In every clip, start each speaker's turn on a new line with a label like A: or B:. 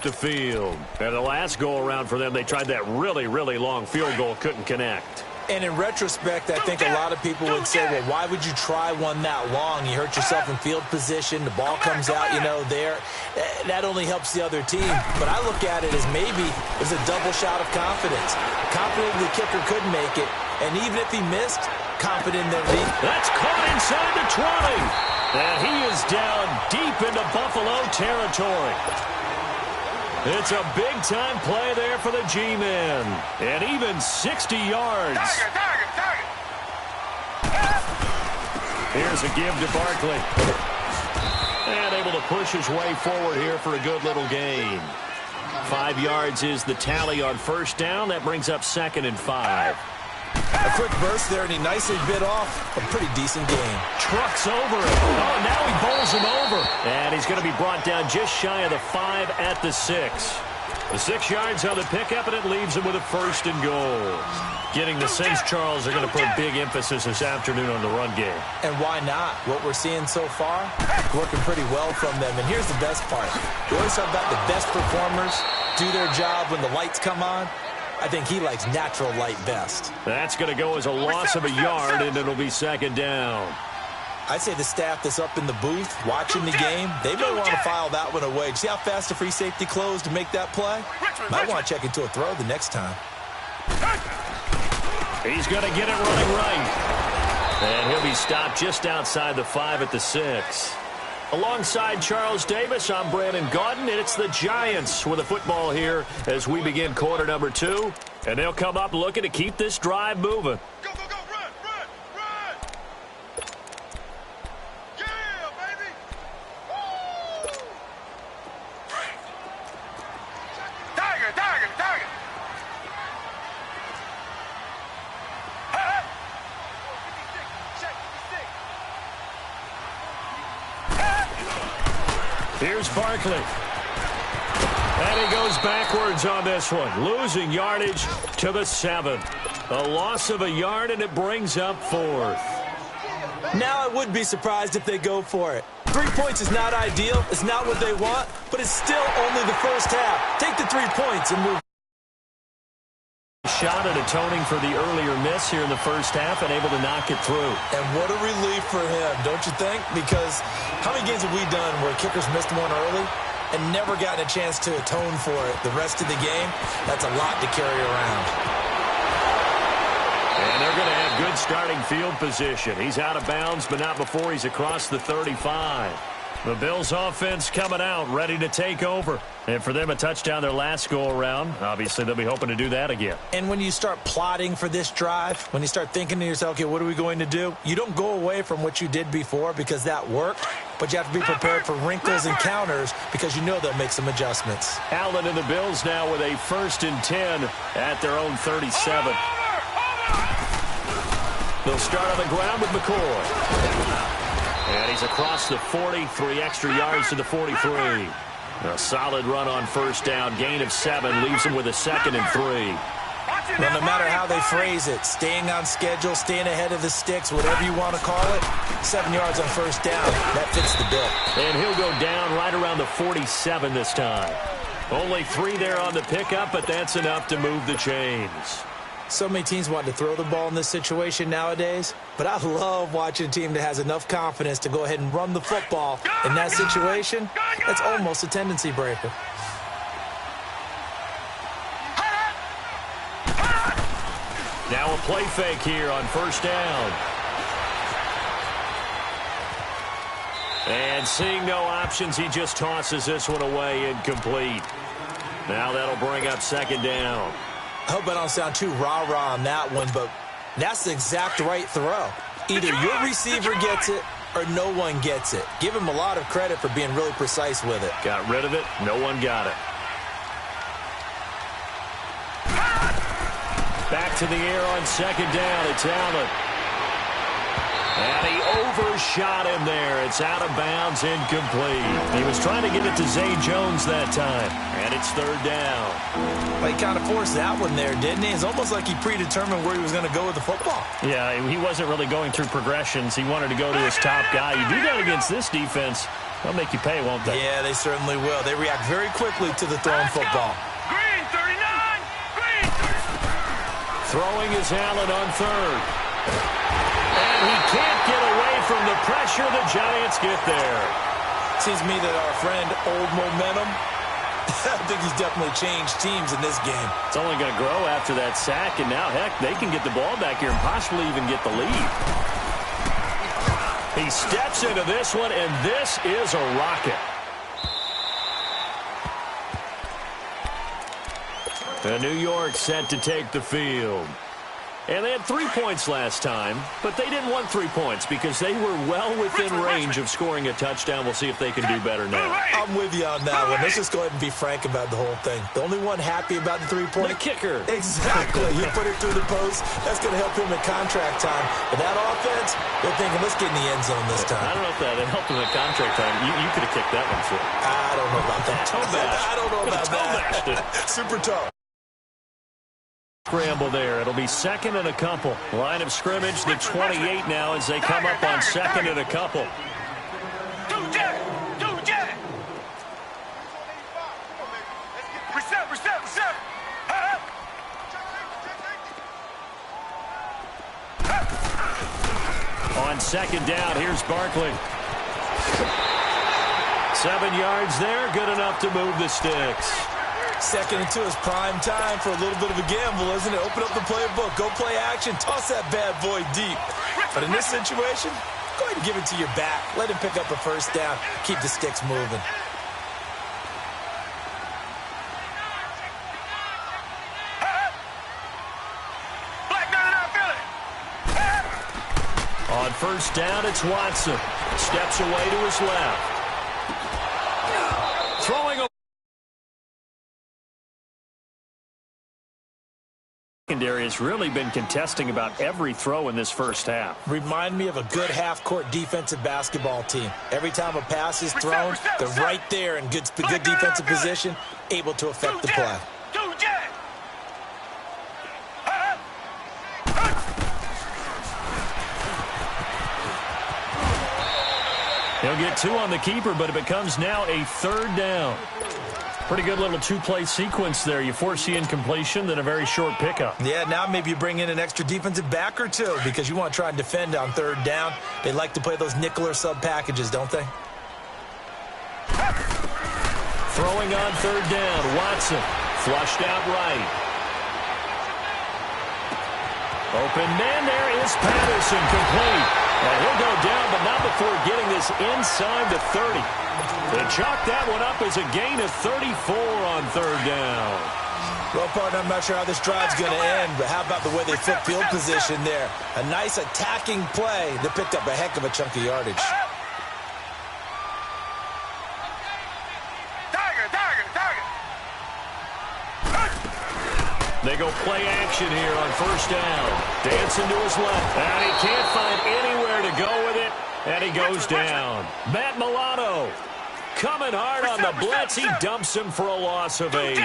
A: the field. And the last go-around for them, they tried that really, really long field goal, couldn't connect.
B: And in retrospect, I think a lot of people would say, well, why would you try one that long? You hurt yourself in field position. The ball comes out, there. That only helps the other team. But I look at it as maybe it was a double shot of confidence. Confident the kicker could make it. And even if he missed, confident that he...
A: That's caught inside the 20. And he is down deep into Buffalo territory. It's a big-time play there for the G-men. And even 60 yards. Target. Here's a give to Barkley. And able to push his way forward here for a good little gain. 5 yards is the tally on first down. That brings up 2nd and 5.
B: A quick burst there, and he nicely bit off a pretty decent gain.
A: Trucks over him. Oh, now he bowls him over. And he's going to be brought down just shy of the 5 at the 6. The 6 yards on the pickup, and it leaves him with a 1st and goal. Getting the sense, Charles, they're going to put big emphasis this afternoon on the run game.
B: And why not? What we're seeing so far, working pretty well from them. And here's the best part. We always talk about the best performers do their job when the lights come on. I think he likes natural light best.
A: That's going to go as a loss of a yard, and it'll be 2nd down.
B: I'd say the staff that's up in the booth watching the game, they may want to file that one away. See how fast the free safety closed to make that play? Might want to check into a throw the next time.
A: He's going to get it running right. And he'll be stopped just outside the 5 at the 6. Alongside Charles Davis, I'm Brandon Gaudin, and it's the Giants with the football here as we begin quarter number 2. And they'll come up looking to keep this drive moving.
C: Go, run! Yeah, baby! Woo! Tiger! Hey!
A: Here's Barkley. And he goes backwards on this one, losing yardage to the 7. A loss of a yard, and it brings up 4th.
B: Now I would be surprised if they go for it. 3 points is not ideal. It's not what they want, but it's still only the first half. Take the 3 points and move.
A: Shot at atoning for the earlier miss here in the first half and able to knock it through.
B: And what a relief for him, don't you think? Because how many games have we done where kickers missed one early and never gotten a chance to atone for it the rest of the game? That's a lot to carry around.
A: And they're going to have good starting field position. He's out of bounds, but not before he's across the 35. The Bills offense coming out, ready to take over. And for them, a touchdown their last go-around. Obviously, they'll be hoping to do that again.
B: And when you start plotting for this drive, when you start thinking to yourself, okay, what are we going to do? You don't go away from what you did before because that worked, but you have to be prepared for wrinkles and counters because you know they'll make some adjustments.
A: Allen and the Bills now with a 1st and 10 at their own 37. They'll start on the ground with McCoy. And he's across the 40, 3 extra yards to the 43. A solid run on first down, gain of 7, leaves him with a 2nd and 3.
B: Well, no matter how they phrase it, staying on schedule, staying ahead of the sticks, whatever you want to call it, 7 yards on first down, that fits the bill.
A: And he'll go down right around the 47 this time. Only 3 there on the pickup, but that's enough to move the chains.
B: So many teams want to throw the ball in this situation nowadays, but I love watching a team that has enough confidence to go ahead and run the football. In that situation, that's almost a tendency breaker.
A: Now a play fake here on first down. And seeing no options, he just tosses this one away incomplete. Now that'll bring up 2nd down.
B: I hope I don't sound too rah-rah on that one, but that's the exact right throw. Either your receiver gets it or no one gets it. Give him a lot of credit for being really precise with it.
A: Got rid of it. No one got it. Back to the air on 2nd down. It's Allen. And he overshot him there. It's out of bounds, incomplete. He was trying to get it to Zay Jones that time. And it's third down.
B: Well, he kind of forced that one there, didn't he? It's almost like he predetermined where he was going to go with the football.
A: Yeah, he wasn't really going through progressions. He wanted to go to his top guy. You do that against this defense, they'll make you pay, won't they?
B: Yeah, they certainly will. They react very quickly to the thrown football.
C: Green, 39. Green.
A: Throwing is Allen on third. And he can't get away from the pressure. The Giants get there.
B: Seems to me that our friend, Old Momentum, I think he's definitely changed teams in this game.
A: It's only going to grow after that sack, and now, heck, they can get the ball back here and possibly even get the lead. He steps into this one, and this is a rocket. The New York set to take the field. And they had 3 points last time, but they didn't want 3 points because they were well within range of scoring a touchdown. We'll see if they can do better now.
B: I'm with you on that one. Let's just go ahead and be frank about the whole thing. The only one happy about the three-point.
A: The kicker.
B: Exactly. You put it through the post. That's going to help him at contract time. But that offense, they're thinking, let's get in the end zone this time.
A: I don't know if that helped him at contract time. You could have kicked that one through.
B: I don't know about that. I don't know about that. Super tough.
A: Scramble there. It'll be second and a couple. Line of scrimmage, the 28 now as they come up on second and a couple.
C: Reset.
A: On second down, here's Barkley. 7 yards there, good enough to move the sticks.
B: Second and 2 is prime time for a little bit of a gamble, isn't it? Open up the playbook, go play action, toss that bad boy deep. But in this situation, go ahead and give it to your back. Let him pick up a first down. Keep the sticks moving.
A: On first down, it's Watson. Steps away to his left. Throwing a secondary has really been contesting about every throw in this first half.
B: Remind me of a good half-court defensive basketball team. Every time a pass is thrown, they're right there in good defensive position, able to affect the play.
A: He'll get 2 on the keeper, but it becomes now a third down. Pretty good little two-play sequence there. You force the incompletion, then a very short pickup.
B: Yeah, now maybe you bring in an extra defensive back or two because you want to try and defend on third down. They like to play those nickel or sub packages, don't they?
A: Throwing on third down, Watson. Flushed out right. Open man, there is Patterson, complete. And he'll go down, but not before getting this inside the 30. They chalk that one up as a gain of 34 on third down.
B: Well, partner, I'm not sure how this drive's going to end, but how about the way they flip field position there? A nice attacking play that picked up a heck of a chunk of yardage.
A: They go play action here on first down. Dancing to his left. And he can't find anywhere to go with it. And he goes down. Matt Milano coming hard on the blitz. He dumps him for a loss of 8.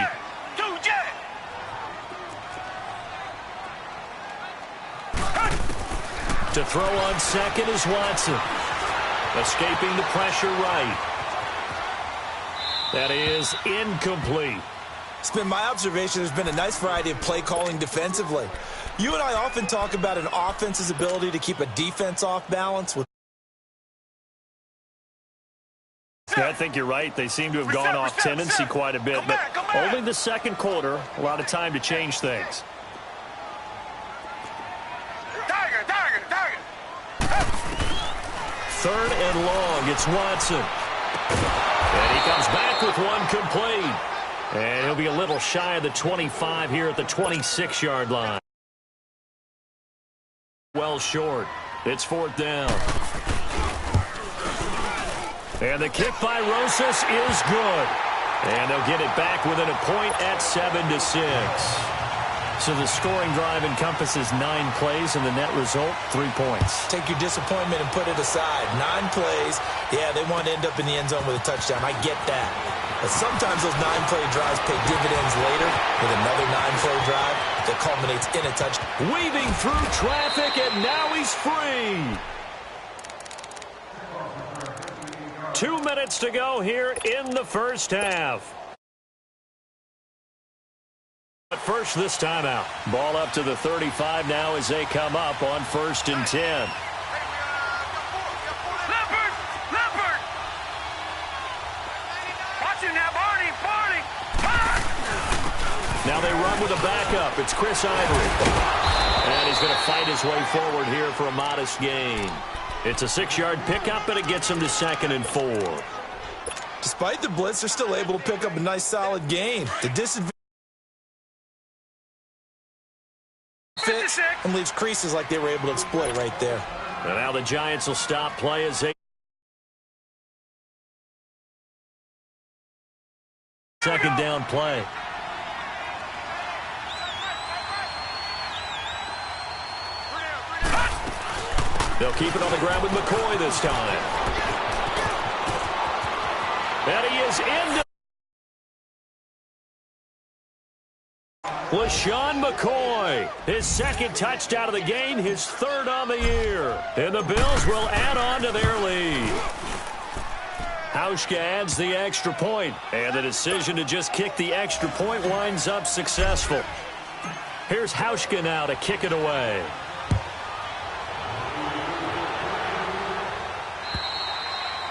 A: To throw on second is Watson. Escaping the pressure right. That is incomplete.
B: It's been my observation there's been a nice variety of play calling defensively. You and I often talk about an offense's ability to keep a defense off balance.
A: Yeah, I think you're right. They seem to have gone off tendency quite a bit, but only the second quarter, a lot of time to change things. Third and long, it's Watson. And he comes back with one complete. And he'll be a little shy of the 25 here at the 26-yard line. Well short. It's fourth down. And the kick by Rosas is good. And they'll get it back within a point at 7-6. So the scoring drive encompasses 9 plays, and the net result, 3 points.
B: Take your disappointment and put it aside. 9 plays. Yeah, they want to end up in the end zone with a touchdown. I get that. But sometimes those 9-play drives pay dividends later with another 9-play drive that culminates in a touchdown.
A: Weaving through traffic, and now he's free. 2 minutes to go here in the first half. But first, this timeout. Ball up to the 35 now as they come up on 1st and 10.
C: Leopard! Leopard! Watch him now, Barney! Barney!
A: Now they run with a backup. It's Chris Ivory. And he's going to fight his way forward here for a modest gain. It's a 6-yard pickup, and it gets him to 2nd and 4.
B: Despite the blitz, they're still able to pick up a nice, solid gain. The disadvantage fits and leaves creases like they were able to exploit right there.
A: And now the Giants will stop play as they... Second down play. They'll keep it on the ground with McCoy this time. And he is into... LaShawn McCoy, his 2nd touchdown of the game, his 3rd on the year. And the Bills will add on to their lead. Hauschka adds the extra point, and the decision to just kick the extra point winds up successful. Here's Hauschka now to kick it away.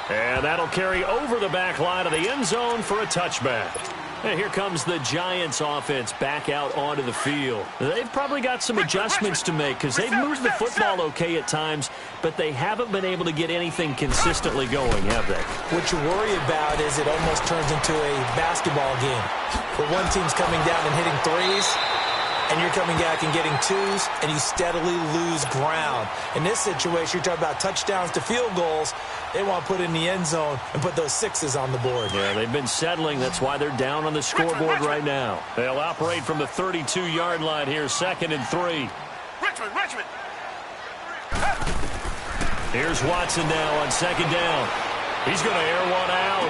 A: And that'll carry over the back line of the end zone for a touchback. And here comes the Giants offense back out onto the field. They've probably got some adjustments to make because they've moved the football okay at times, but they haven't been able to get anything consistently going, have they?
B: What you worry about is it almost turns into a basketball game where one team's coming down and hitting threes, and you're coming back and getting twos, and you steadily lose ground. In this situation, you're talking about touchdowns to field goals. They want to put in the end zone and put those 6s on the board.
A: Yeah, they've been settling. That's why they're down on the scoreboard right now. They'll operate from the 32-yard line here, 2nd and 3.
C: Richmond!
A: Here's Watson now on 2nd down. He's going to air one out.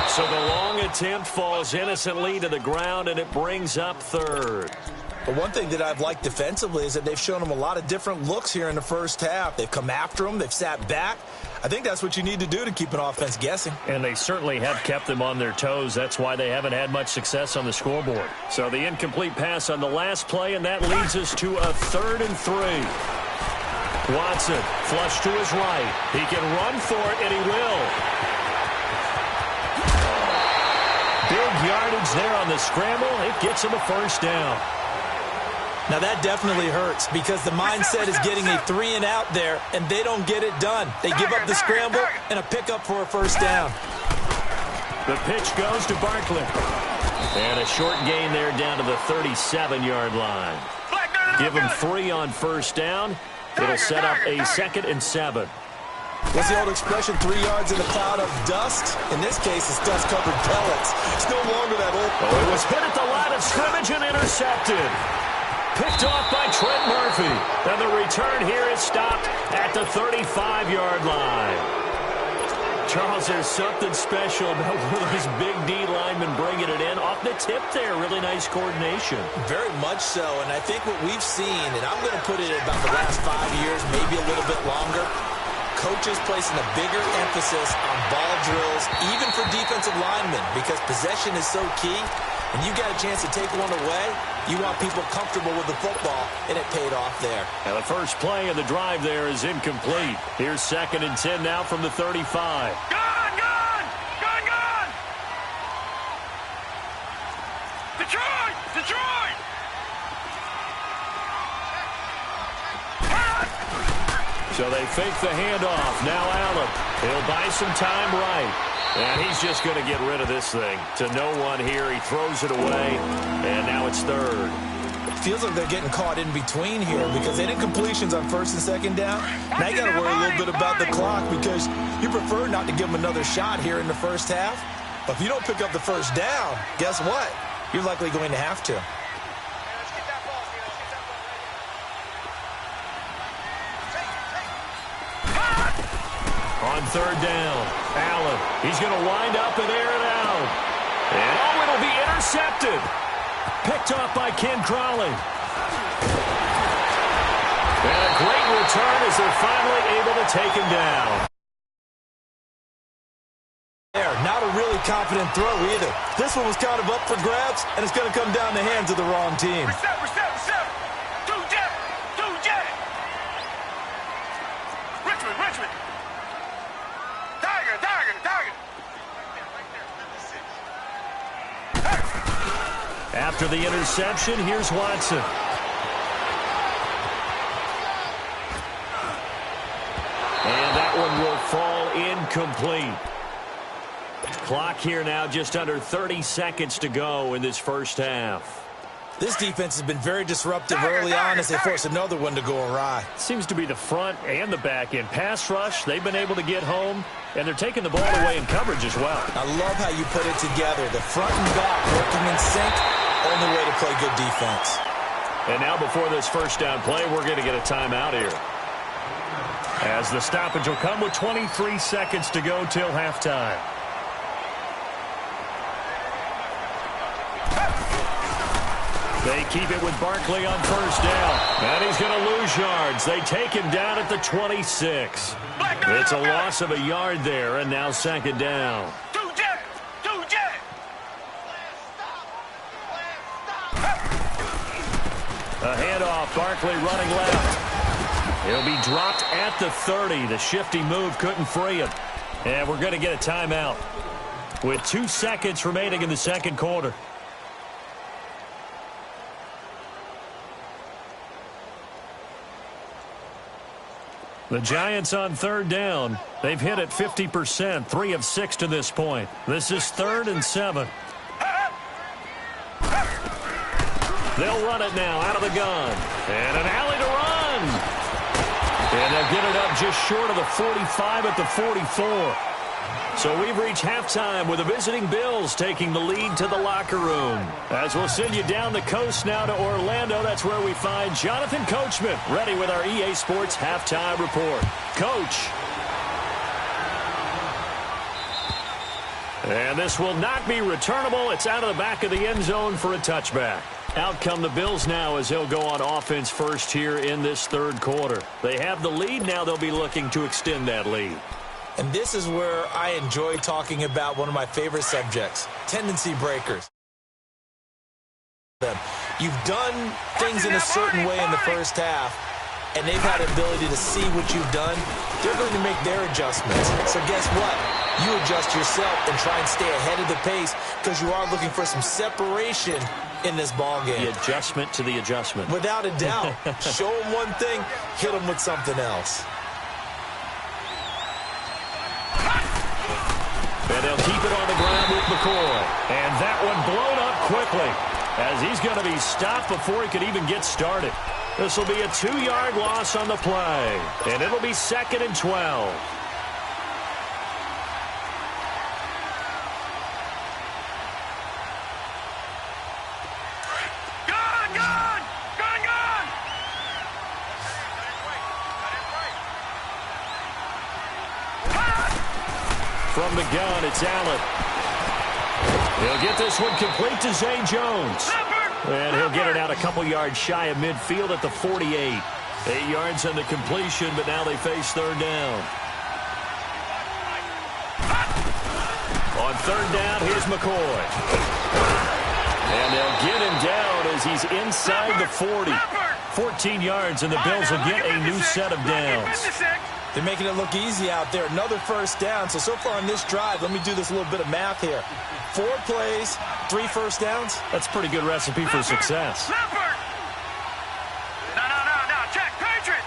A: So the long attempt falls innocently to the ground, and it brings up 3rd.
B: But one thing that I've liked defensively is that they've shown them a lot of different looks here in the first half. They've come after them. They've sat back. I think that's what you need to do to keep an offense guessing.
A: And they certainly have kept them on their toes. That's why they haven't had much success on the scoreboard. So the incomplete pass on the last play, and that leads us to a 3rd and 3. Watson, flush to his right. He can run for it, and he will. Big yardage there on the scramble. It gets him a 1st down.
B: Now, that definitely hurts because the mindset is getting a 3-and-out there, and they don't get it done. They give up the scramble and a pickup for a 1st down.
A: The pitch goes to Barkley. And a short gain there down to the 37-yard line. Give him 3 on 1st down. It'll set up a 2nd and 7.
B: What's the old expression, 3 yards in a cloud of dust? In this case, it's dust-covered pellets. It's no longer that old...
A: Oh, it was hit at the line of scrimmage and intercepted. Picked off by Trent Murphy. And the return here is stopped at the 35-yard line. Charles, there's something special about one of those big D linemen bringing it in. Off the tip there, really nice coordination.
B: Very much so, and I think what we've seen, and I'm going to put it about the last 5 years, maybe a little bit longer, coaches placing a bigger emphasis on ball drills, even for defensive linemen, because possession is so key. And you got a chance to take one away, you want people comfortable with the football, and it paid off there.
A: And the first play of the drive there is incomplete. Here's 2nd and 10 now from the 35.
C: Gone! Detroit!
A: So they fake the handoff. Now Allen. He'll buy some time right. And he's just going to get rid of this thing. To no one here. He throws it away. And now it's 3rd.
B: Feels like they're getting caught in between here because they did completions on 1st and 2nd down. Now you got to worry a little bit about the clock because you prefer not to give them another shot here in the first half. But if you don't pick up the 1st down, guess what? You're likely going to have to.
A: On third down, Allen. He's going to wind up and air it out. And, oh, it'll be intercepted. Picked off by Ken Crawley. And a great return as they're finally able to take him down.
B: Not a really confident throw either. This one was kind of up for grabs, and it's going to come down the hands of the wrong team.
C: Reset. Two-jet. Richmond. Tiger.
A: After the interception, here's Watson. And that one will fall incomplete. Clock here now, just under 30 seconds to go in this first half.
B: This defense has been very disruptive early on as they force another one to go awry.
A: Seems to be the front and the back end. Pass rush, they've been able to get home, and they're taking the ball away in coverage as well.
B: I love how you put it together. The front and back working in sync, only way to play good defense.
A: And now before this first down play, we're going to get a timeout here. As the stoppage will come with 23 seconds to go till halftime. They keep it with Barkley on first down. And he's going to lose yards. They take him down at the 26. It's a loss of a yard there, and now second down.
C: Two-jet.
A: A handoff, Barkley running left. He'll be dropped at the 30. The shifty move couldn't free him. And we're going to get a timeout with 2 seconds remaining in the second quarter. The Giants on third down. They've hit it 50%, 3 of 6 to this point. This is 3rd and 7. They'll run it now out of the gun. And an alley to run. And they'll get it up just short of the 45 at the 44. So we've reached halftime with the visiting Bills taking the lead to the locker room. As we'll send you down the coast now to Orlando, that's where we find Jonathan Coachman ready with our EA Sports halftime report. Coach. And this will not be returnable. It's out of the back of the end zone for a touchback. Out come the Bills now as they'll go on offense first here in this third quarter. They have the lead. Now they'll be looking to extend that lead.
B: And this is where I enjoy talking about one of my favorite subjects, tendency breakers. You've done things in a certain way in the first half, and they've had the ability to see what you've done. They're going to make their adjustments. So guess what? You adjust yourself and try and stay ahead of the pace because you are looking for some separation in this ball game.
A: The adjustment to the adjustment.
B: Without a doubt. Show them one thing, hit them with something else.
A: And they'll keep it on the ground with McCoy. And that one blown up quickly as he's going to be stopped before he could even get started. This will be a 2-yard loss on the play. And it'll be 2nd and 12. From the gun, it's Allen. He'll get this one complete to Zay Jones. And he'll get it out a couple yards shy of midfield at the 48. 8 yards on the completion, but now they face third down. On third down, here's McCoy. And they'll get him down as he's inside the 40. 14 yards, and the Bills will get a new set of downs.
B: They're making it look easy out there. Another first down. So far on this drive, let me do this little bit of math here. 4 plays, 3 first downs.
A: That's a pretty good recipe for success.
C: No. Check. Patriot.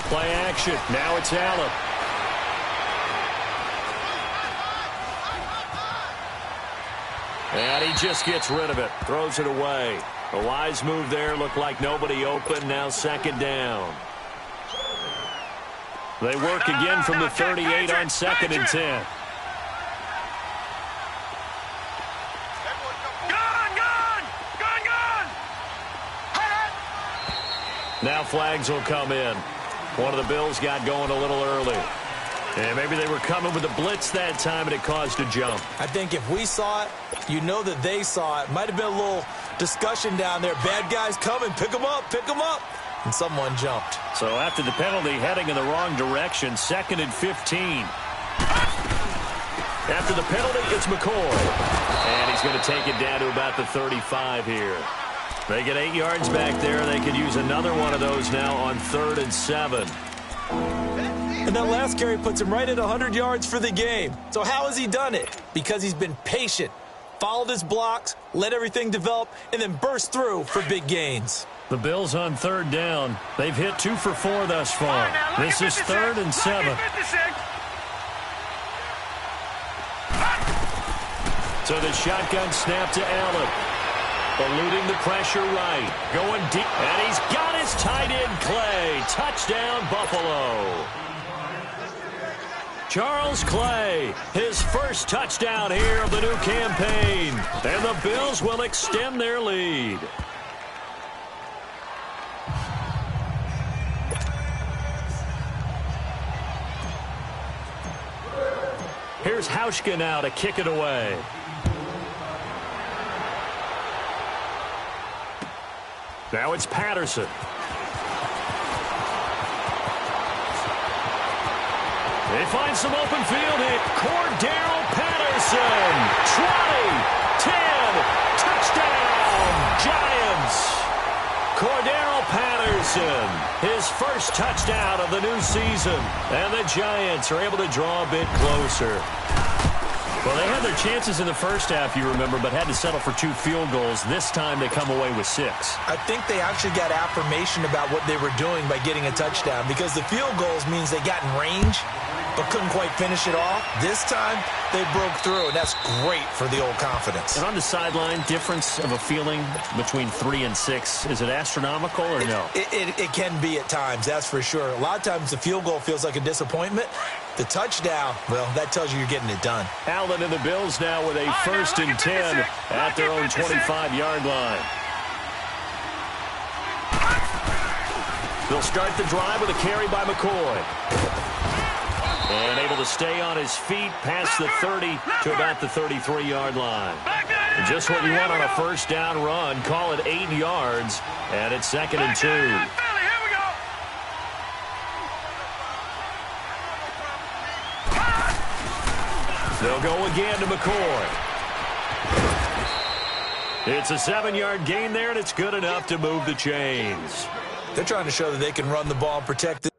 A: Play action. Now it's Allen. And he just gets rid of it. Throws it away. A wise move there. Looked like nobody open. Now second down. They work again from the 38 on 2nd and 10.
C: Gun!
A: Now flags will come in. One of the Bills got going a little early. And maybe they were coming with a blitz that time, and it caused a jump.
B: I think if we saw it, you know that they saw it. Might have been a little discussion down there. Bad guys coming. Pick them up. Pick them up. And someone jumped.
A: So after the penalty, heading in the wrong direction, 2nd and 15. After the penalty, it's McCoy. And he's going to take it down to about the 35 here. They get 8 yards back there. They could use another one of those now on 3rd and 7.
B: And that last carry puts him right at 100 yards for the game. So how has he done it? Because he's been patient, followed his blocks, let everything develop, and then burst through for big gains.
A: The Bills on 3rd down. They've hit 2 for 4 thus far. This is 3rd and 7. So the shotgun snap to Allen. Eluding the pressure right. Going deep. And he's got his tight end, Clay. Touchdown, Buffalo. Charles Clay, his first touchdown here of the new campaign. And the Bills will extend their lead. Here's Hauschka now to kick it away. Now it's Patterson. They find some open field hit. Cordero Patterson. 20, 10, touchdown, Giants. Cordero Patterson, his first touchdown of the new season. And the Giants are able to draw a bit closer. Well, they had their chances in the first half, you remember, but had to settle for 2 field goals. This time they come away with 6.
B: I think they actually got affirmation about what they were doing by getting a touchdown, because the field goals means they got in range but couldn't quite finish it off. This time, they broke through, and that's great for the old confidence.
A: And on the sideline, difference of a feeling between 3 and 6, is it astronomical or no?
B: It can be at times, that's for sure. A lot of times the field goal feels like a disappointment. The touchdown, well, that tells you you're getting it done.
A: Allen and the Bills now with a 1st and 10 at their own 25-yard line. They'll start the drive with a carry by McCoy. And able to stay on his feet past the 30 to about the 33-yard line. And just what you want on a 1st down run. Call it 8 yards, and it's 2nd and 2. They'll go again to McCoy. It's a 7-yard gain there, and it's good enough to move the chains.
B: They're trying to show that they can run the ball and protect it.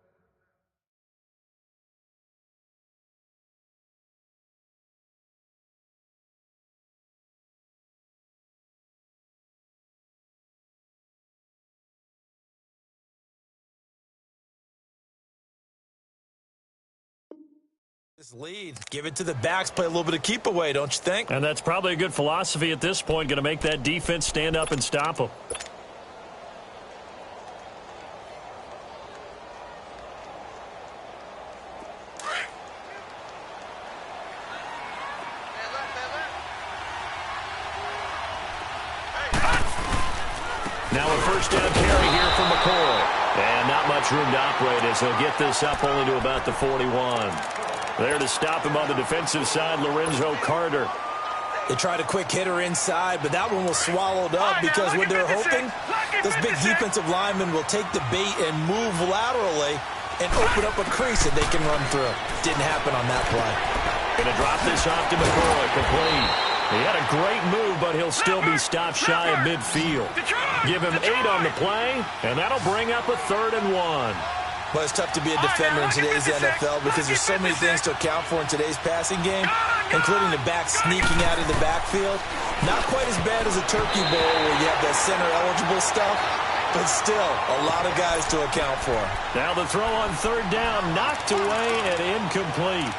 B: This lead, give it to the backs, play a little bit of keep away, don't you think?
A: And that's probably a good philosophy at this point, going to make that defense stand up and stop them. Now a 1st down carry here from McCoy. And not much room to operate as he'll get this up only to about the 41. There to stop him on the defensive side, Lorenzo Carter.
B: They tried a quick hitter inside, but that one was swallowed up because what they're hoping, this big defensive lineman will take the bait and move laterally and open up a crease that they can run through. Didn't happen on that play.
A: Going to drop this off to McCoy, complete. He had a great move, but he'll still be stopped shy of midfield. Give him 8 on the play, and that'll bring up a 3rd and 1.
B: Well, it's tough to be a defender in today's NFL because there's so many things to account for in today's passing game, including the back sneaking out of the backfield. Not quite as bad as a turkey bowl where you have that center-eligible stuff, but still a lot of guys to account for.
A: Now the throw on 3rd down, knocked away and incomplete.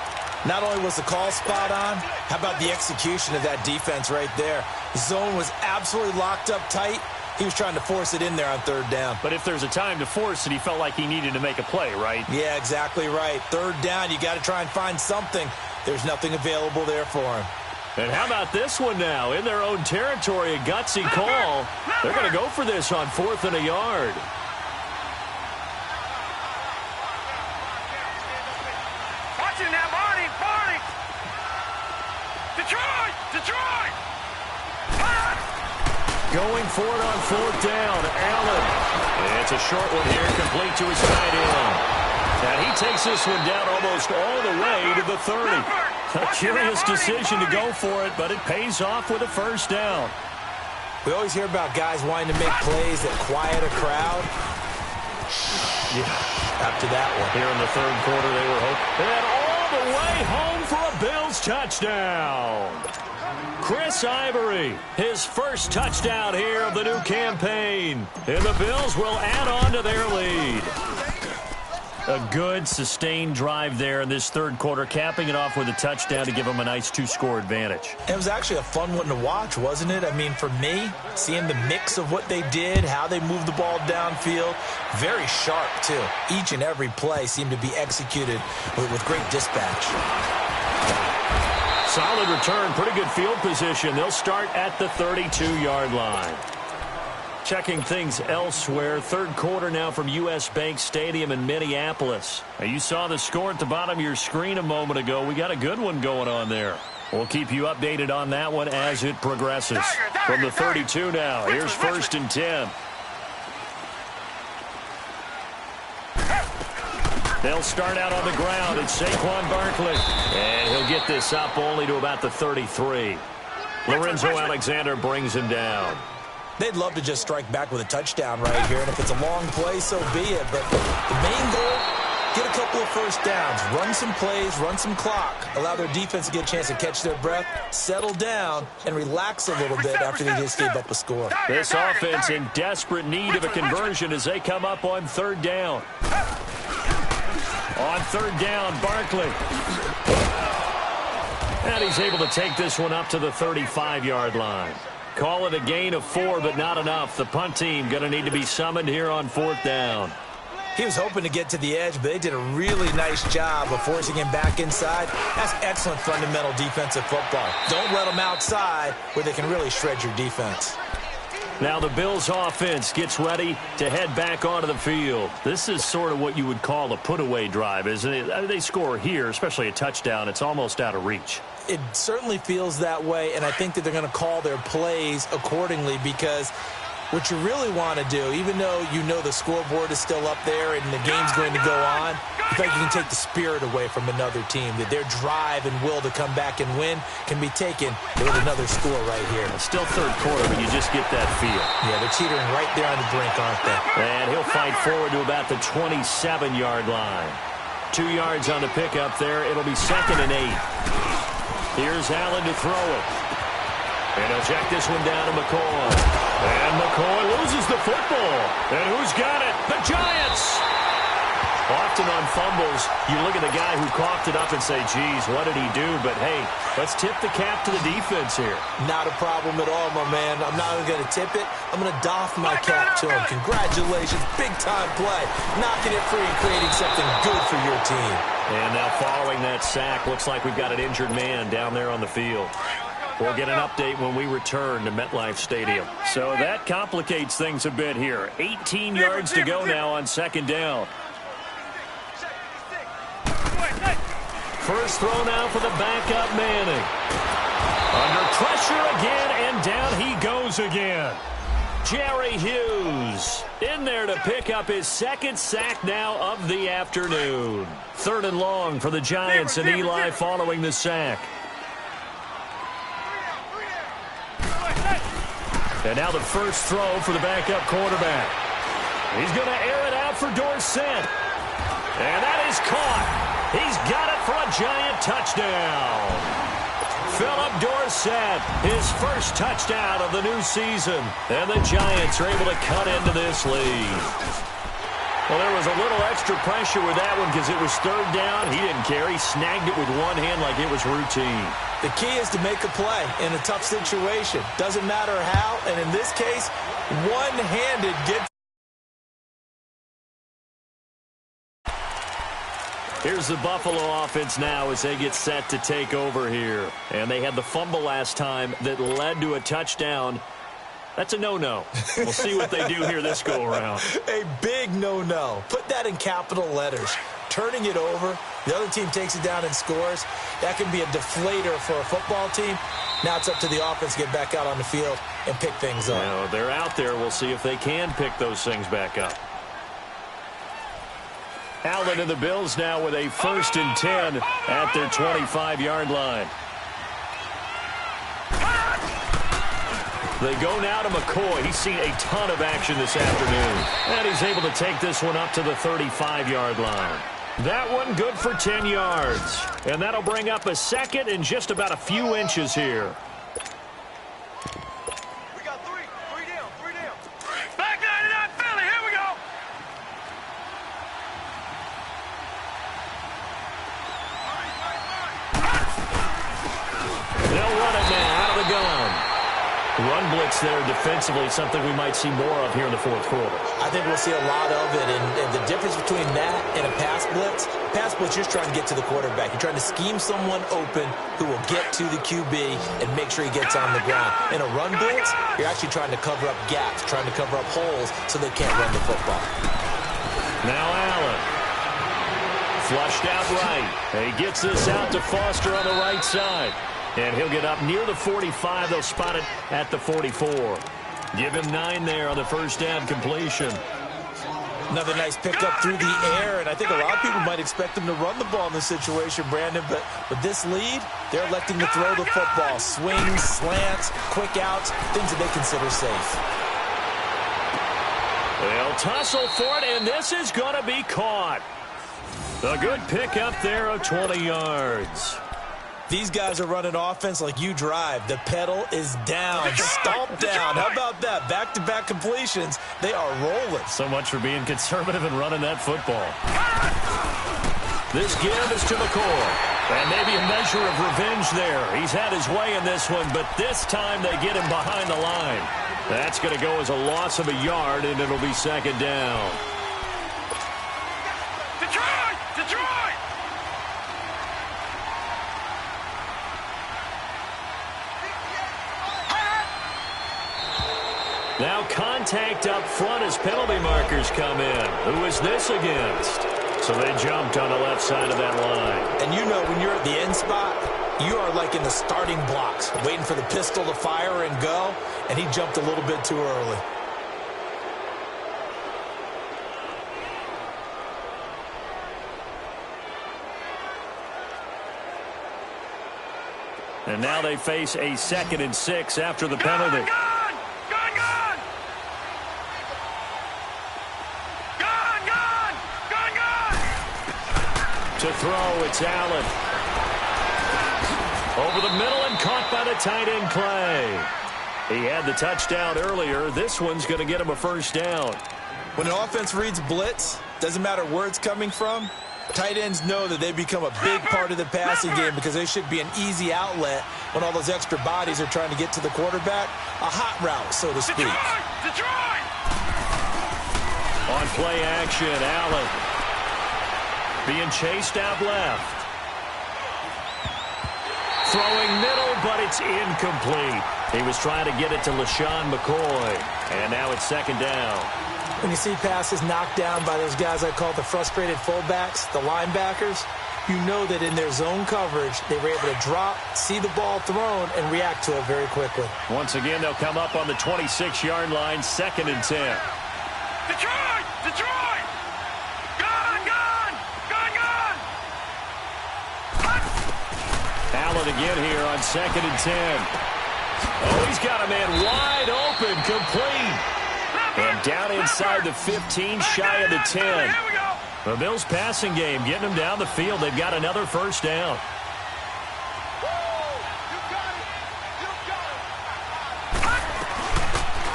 B: Not only was the call spot on, how about the execution of that defense right there? The zone was absolutely locked up tight. He was trying to force it in there on 3rd down.
A: But if there's a time to force it, he felt like he needed to make a play, right?
B: Yeah, exactly right. 3rd down, you got to try and find something. There's nothing available there for him.
A: And how about this one now? In their own territory, a gutsy call. They're going to go for this on 4th and a yard. Going for it on 4th down. Allen. It's a short one here, complete to his tight end. And he takes this one down almost all the way to the 30. A curious decision to go for it, but it pays off with a 1st down.
B: We always hear about guys wanting to make plays that quiet a crowd. Yeah, after that one.
A: Here in the 3rd quarter, they were hoping. And all the way home for a Bills touchdown. Chris Ivory, his 1st touchdown here of the new campaign. And the Bills will add on to their lead. A good, sustained drive there in this 3rd quarter, capping it off with a touchdown to give them a nice 2-score advantage.
B: It was actually a fun one to watch, wasn't it? I mean, for me, seeing the mix of what they did, how they moved the ball downfield, very sharp, too. Each and every play seemed to be executed with great dispatch.
A: Solid return, pretty good field position. They'll start at the 32-yard line. Checking things elsewhere. 3rd quarter now from U.S. Bank Stadium in Minneapolis. Now, you saw the score at the bottom of your screen a moment ago. We got a good one going on there. We'll keep you updated on that one as it progresses. From the 32 now, here's 1st and 10. They'll start out on the ground. It's Saquon Barkley. And he'll get this up only to about the 33. Lorenzo Alexander brings him down.
B: They'd love to just strike back with a touchdown right here, and if it's a long play, so be it. But the main goal, get a couple of 1st downs, run some plays, run some clock, allow their defense to get a chance to catch their breath, settle down, and relax a little bit after they just gave up a score.
A: This offense in desperate need of a conversion as they come up on 3rd down. On 3rd down, Barkley. And he's able to take this one up to the 35-yard line. Call it a gain of 4, but not enough. The punt team going to need to be summoned here on 4th down.
B: He was hoping to get to the edge, but they did a really nice job of forcing him back inside. That's excellent fundamental defensive football. Don't let them outside where they can really shred your defense.
A: Now the Bills offense gets ready to head back onto the field. This is sort of what you would call a put-away drive, isn't it? They score here, especially a touchdown. It's almost out of reach.
B: It certainly feels that way, and I think that they're going to call their plays accordingly because what you really want to do, even though you know the scoreboard is still up there and the game's going to go on, I think you can take the spirit away from another team, that their drive and will to come back and win can be taken with another score right here.
A: It's still 3rd quarter, but you just get that feel.
B: Yeah, they're teetering right there on the brink, aren't they?
A: And he'll fight forward to about the 27-yard line. 2 yards on the pickup there. It'll be 2nd and 8. Here's Allen to throw it. And he'll check this one down to McCoy. And McCoy loses the football. And who's got it? The Giants! Often on fumbles, you look at the guy who coughed it up and say, geez, what did he do? But, hey, let's tip the cap to the defense here.
B: Not a problem at all, my man. I'm not even going to tip it. I'm going to doff my cap to him. Congratulations. Big-time play. Knocking it free, creating something good for your team.
A: And now following that sack, looks like we've got an injured man down there on the field. We'll get an update when we return to MetLife Stadium. So that complicates things a bit here. 18 yards to go now on 2nd down. First throw now for the backup Manning. Under pressure again, and down he goes again. Jerry Hughes in there to pick up his 2nd sack now of the afternoon. 3rd and long for the Giants, and Eli following the sack. And now the first throw for the backup quarterback. He's going to air it out for Dorsett. And that is caught. He's got it for a Giant touchdown. Philip Dorsett, his first touchdown of the new season. And the Giants are able to cut into this lead. Well, there was a little extra pressure with that one because it was 3rd down. He didn't care. He snagged it with one hand like it was routine.
B: The key is to make a play in a tough situation. Doesn't matter how, and in this case, one-handed gets.
A: Here's the Buffalo offense now as they get set to take over here. And they had the fumble last time that led to a touchdown. That's a no-no. We'll see what they do here this go-around.
B: A big no-no. Put that in capital letters. Turning it over The other team takes it down and scores. That can be a deflator for a football team. Now it's up to the offense to get back out on the field and pick things up.
A: Now, they're out there. We'll see if they can pick those things back up. Allen and the Bills now with a 1st and 10 at their 25-yard line. They go now to McCoy. He's seen a ton of action this afternoon. And he's able to take this one up to the 35-yard line. That one good for 10 yards. And that'll bring up a 2nd and just about a few inches here.
C: We got three down. Back 99 Philly, here we go.
A: They'll run it now out of the gun. Run blitz there defensively, something we might see more of here in the 4th quarter.
B: I think we'll see a lot of it, and the difference between that and a pass blitz, you're just trying to get to the quarterback. You're trying to scheme someone open who will get to the QB and make sure he gets on the ground. In a run blitz, you're actually trying to cover up gaps, trying to cover up holes so they can't run the football.
A: Now Allen. Flushed out right. He gets this out to Foster on the right side. And he'll get up near the 45. They'll spot it at the 44. Give him 9 there on the 1st down completion.
B: Another nice pickup through the air, and I think a lot of people might expect him to run the ball in this situation, Brandon, but with this lead, they're electing to throw the football. Swings, slants, quick outs, things that they consider safe.
A: They'll tussle for it, and this is going to be caught. A good pickup there of 20 yards.
B: These guys are running offense like you drive. The pedal is down, stomped down. How about that? Back-to-back completions. They are rolling.
A: So much for being conservative and running that football. This give is to McCoy. And maybe a measure of revenge there. He's had his way in this one, but this time they get him behind the line. That's going to go as a loss of a yard, and it'll be 2nd down.
C: Detroit!
A: Now contact up front as penalty markers come in. Who is this against? So they jumped on the left side of that line.
B: And you know when you're at the end spot, you are like in the starting blocks, waiting for the pistol to fire and go, and he jumped a little bit too early.
A: And now they face a 2nd and 6 after the penalty. To throw, it's Allen. Over the middle and caught by the tight end Clay. He had the touchdown earlier. This one's going to get him a 1st down.
B: When an offense reads blitz, doesn't matter where it's coming from, tight ends know that they become a big part of the passing game because they should be an easy outlet when all those extra bodies are trying to get to the quarterback. A hot route, so to speak.
C: Detroit!
A: On play action, Allen. Being chased out left. Throwing middle, but it's incomplete. He was trying to get it to LaShawn McCoy. And now it's 2nd down.
B: When you see passes knocked down by those guys I call the frustrated fullbacks, the linebackers, you know that in their zone coverage, they were able to drop, see the ball thrown, and react to it very quickly.
A: Once again, they'll come up on the 26-yard line, 2nd and 10.
C: Detroit! Detroit!
A: Allen again here on 2nd and 10. Oh, he's got a man wide open, complete. And down inside the 15, shy of the 10. The Bills passing game, getting them down the field. They've got another 1st down.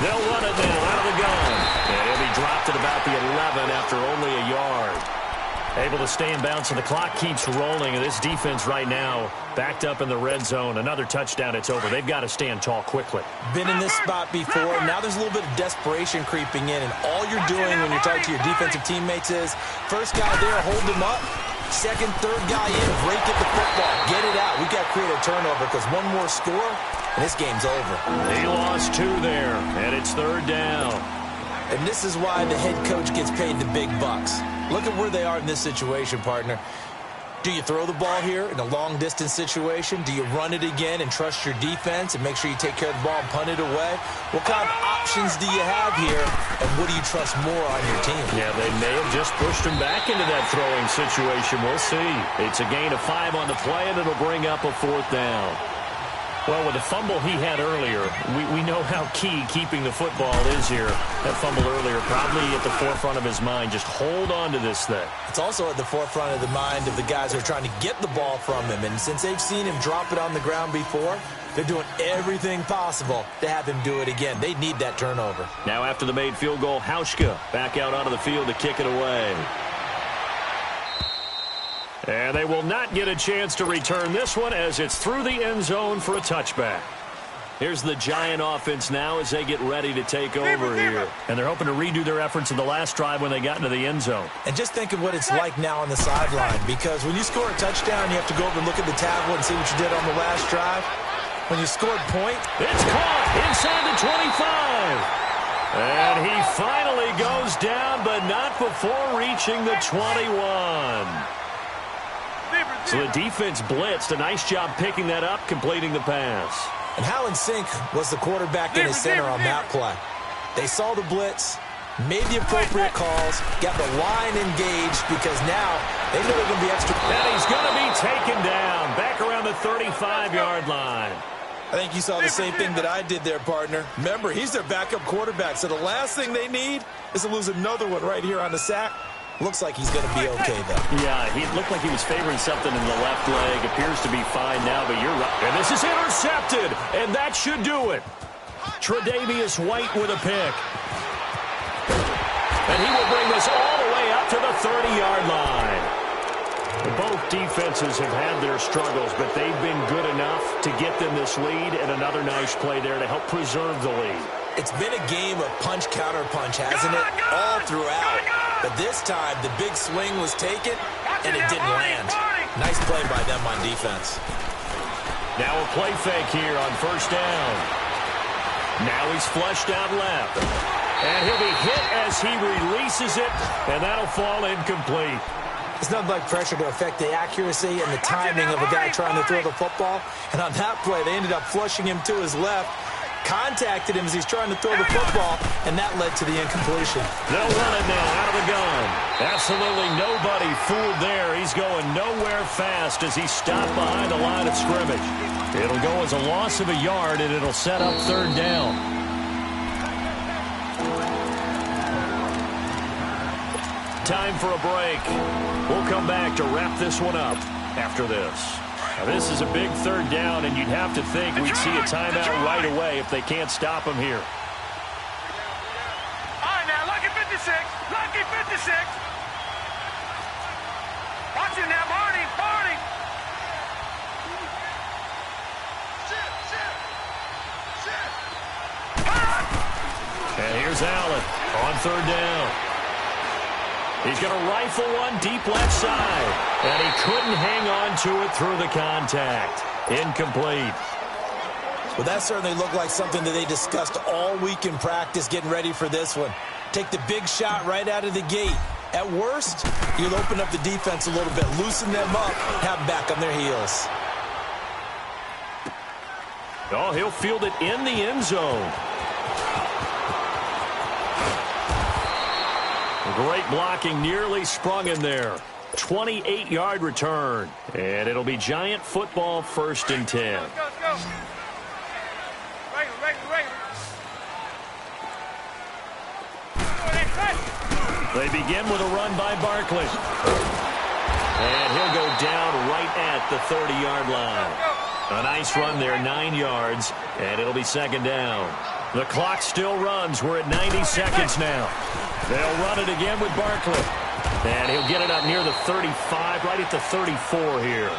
A: They'll run it now out of the gun. And he'll be dropped at about the 11 after only a yard. Able to stay in bounds, and the clock keeps rolling. And this defense right now backed up in the red zone. Another touchdown, it's over. They've got to stand tall quickly.
B: Been in this spot before. Now there's a little bit of desperation creeping in. And all you're doing when you're talking to your defensive teammates is, first guy there, hold him up. Second, third guy in, break at the football. Get it out. We've got to create a turnover because one more score, and this game's over.
A: He lost 2 there, and it's 3rd down.
B: And this is why the head coach gets paid the big bucks. Look at where they are in this situation, partner. Do you throw the ball here in a long-distance situation? Do you run it again and trust your defense and make sure you take care of the ball and punt it away? What kind of options do you have here, and what do you trust more on your team?
A: Yeah, they may have just pushed him back into that throwing situation. We'll see. It's a gain of 5 on the play, and it'll bring up a 4th down. Well, with the fumble he had earlier, we know how key keeping the football is here. That fumble earlier probably at the forefront of his mind. Just hold on to this thing.
B: It's also at the forefront of the mind of the guys who are trying to get the ball from him. And since they've seen him drop it on the ground before, they're doing everything possible to have him do it again. They need that turnover.
A: Now after the made field goal, Hauschka back out onto the field to kick it away. And they will not get a chance to return this one as it's through the end zone for a touchback. Here's the Giant offense now as they get ready to take over here. And they're hoping to redo their efforts in the last drive when they got into the end zone.
B: And just think of what it's like now on the sideline, because when you score a touchdown, you have to go over and look at the tablet and see what you did on the last drive. When you scored point,
A: it's caught inside the 25. And he finally goes down, but not before reaching the 21. So the defense blitzed. A nice job picking that up, completing the pass.
B: And how in sync was the quarterback and his center on that play? They saw the blitz, made the appropriate calls, got the line engaged, because now they know they're going to be extra.
A: And he's going to be taken down back around the 35-yard line.
B: I think you saw the same thing that I did there, partner. Remember, he's their backup quarterback, so the last thing they need is to lose another one right here on the sack. Looks like he's going to be okay, though.
A: Yeah, he looked like he was favoring something in the left leg. Appears to be fine now, but you're right. And this is intercepted, and that should do it. Tre'Davious White with a pick. And he will bring this all the way up to the 30-yard line. Both defenses have had their struggles, but they've been good enough to get them this lead, and another nice play there to help preserve the lead.
B: It's been a game of punch-counter-punch, hasn't it? All throughout. But this time, the big swing was taken, and it didn't land. Nice play by them on defense.
A: Now a play fake here on 1st down. Now he's flushed out left. And he'll be hit as he releases it, and that'll fall incomplete.
B: It's nothing like pressure to affect the accuracy and the timing of a guy trying to throw the football. And on that play, they ended up flushing him to his left, contacted him as he's trying to throw the football, and that led to the incompletion.
A: They'll run it now out of the gun. Absolutely nobody fooled there. He's going nowhere fast as he stopped behind the line of scrimmage. It'll go as a loss of a yard, and it'll set up 3rd down. Time for a break. We'll come back to wrap this one up after this. Now, this is a big 3rd down, and you'd have to think we'd see a timeout right away if they can't stop him here.
C: All right, now, lucky 56. Lucky 56. Watch it now, Barney. Barney.
A: And here's Allen on 3rd down. He's going to rifle one deep left side. And he couldn't hang on to it through the contact. Incomplete.
B: Well, that certainly looked like something that they discussed all week in practice getting ready for this one. Take the big shot right out of the gate. At worst, you'll open up the defense a little bit, loosen them up, have them back on their heels.
A: Oh, he'll field it in the end zone. Great blocking, nearly sprung in there. 28-yard return. And it'll be Giant football 1st and 10.
C: Let's go.
A: They begin with a run by Barkley. And he'll go down right at the 30-yard line. A nice run there, 9 yards, and it'll be 2nd down. The clock still runs. We're at 90 seconds now. They'll run it again with Barkley. And he'll get it up near the 35, right at the 34 here.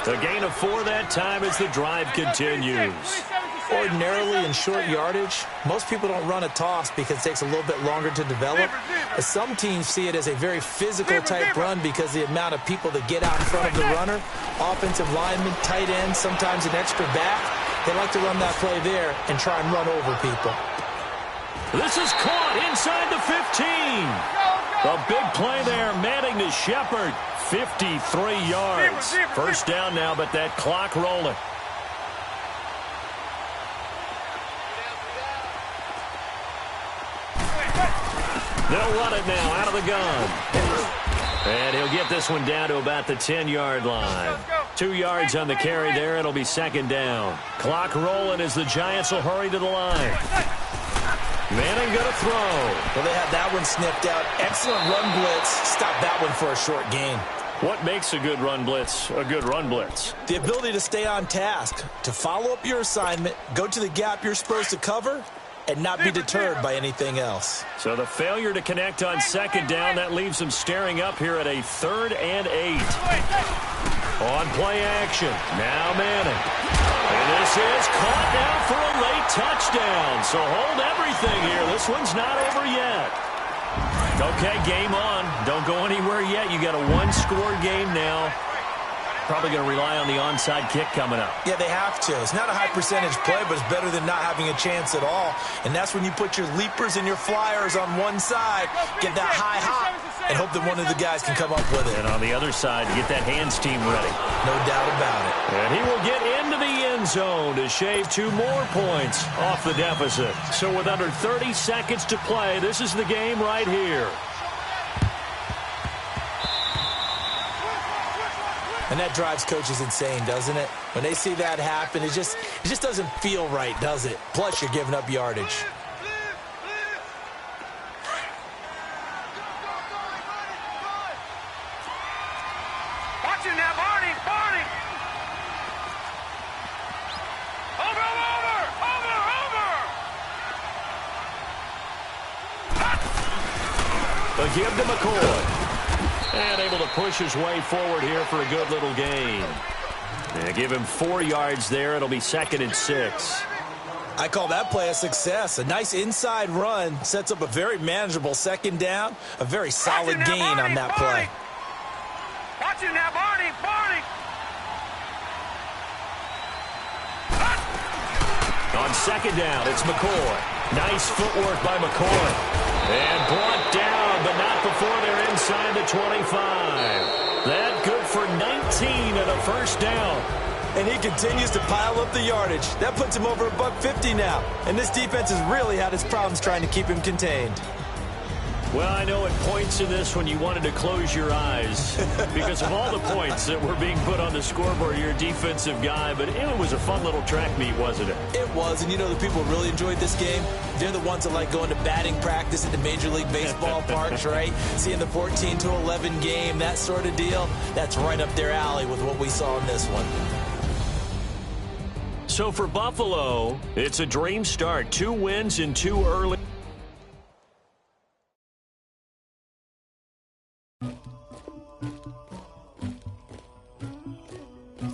A: The gain of 4 that time as the drive continues.
B: Ordinarily in short yardage, most people don't run a toss because it takes a little bit longer to develop. But some teams see it as a very physical type run because the amount of people that get out in front of the runner, offensive linemen, tight ends, sometimes an extra back, they like to run that play there and try and run over people.
A: This is caught inside the 15. A big play there. Manning to Shepard. 53 yards. First down now, but that clock rolling. They'll run it now out of the gun. And he'll get this one down to about the 10-yard line. 2 yards on the carry there. It'll be second down. Clock rolling as the Giants will hurry to the line. Manning going to throw.
B: Well, they had that one snipped out. Excellent run blitz. Stop that one for a short gain.
A: What makes a good run blitz a good run blitz?
B: The ability to stay on task, to follow up your assignment, go to the gap you're supposed to cover, and not be deterred by anything else.
A: So the failure to connect on second down, that leaves them staring up here at a 3rd and 8. On play action. Now Manning. And this is caught now for a late touchdown. So hold everything here. This one's not over yet. Okay, game on. Don't go anywhere yet. You got a one-score game now. Probably going to rely on the onside kick coming up.
B: Yeah, they have to. It's not a high percentage play, but it's better than not having a chance at all. And that's when you put your leapers and your flyers on one side, get that high hop, and hope that one of the guys can come up with it.
A: And on the other side, get that hands team ready.
B: No doubt about it.
A: And he will get into the end zone to shave 2 more points off the deficit. So with under 30 seconds to play, this is the game right here.
B: And that drives coaches insane, doesn't it? When they see that happen, it just doesn't feel right, does it? Plus, you're giving up yardage.
C: Watch it now, Barney! Barney! Over!
A: A give to McCoy. And able to push his way forward here for a good little gain. And give him 4 yards there. It'll be 2nd and 6.
B: I call that play a success. A nice inside run sets up a very manageable second down. A very solid gain on that play.
C: Watch it now, Barney! Barney!
A: On second down, it's McCoy. Nice footwork by McCoy. And brought down, but not before they're inside the 25. That good for 19 and a first down.
B: And he continues to pile up the yardage. That puts him over $150 now. And this defense has really had its problems trying to keep him contained.
A: Well, I know at points in this when you wanted to close your eyes because of all the points that were being put on the scoreboard. You're a defensive guy, but it was a fun little track meet, wasn't it?
B: It was, and you know the people who really enjoyed this game? They're the ones that like going to batting practice at the Major League Baseball parks, right? Seeing the 14-11 game, that sort of deal, that's right up their alley with what we saw in this one.
A: So for Buffalo, it's a dream start. 2 wins in 2 early.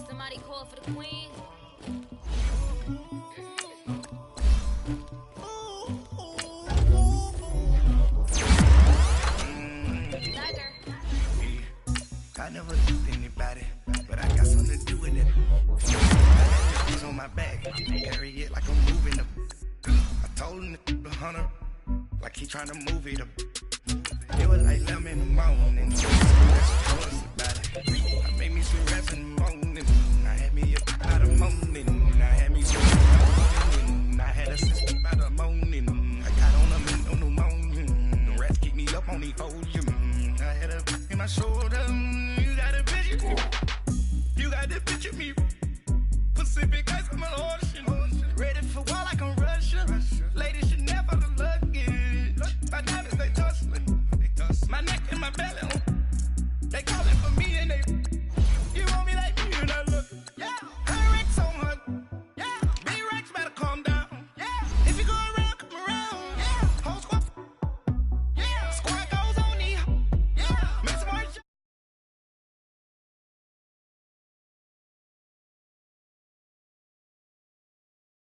D: Somebody call for the queen. Tiger.
E: I never loved anybody, but I got something to do with it. It's on my back, carry it like I'm moving them. I told him the hunter, like he trying to move it up. It was like 11 in the morning. I made me some rest in the morning. I had me up by the morning. I had me some morning. I had a system by the morning. I got on them in the morning. The rats keep me up on the podium. I had a in my shoulder.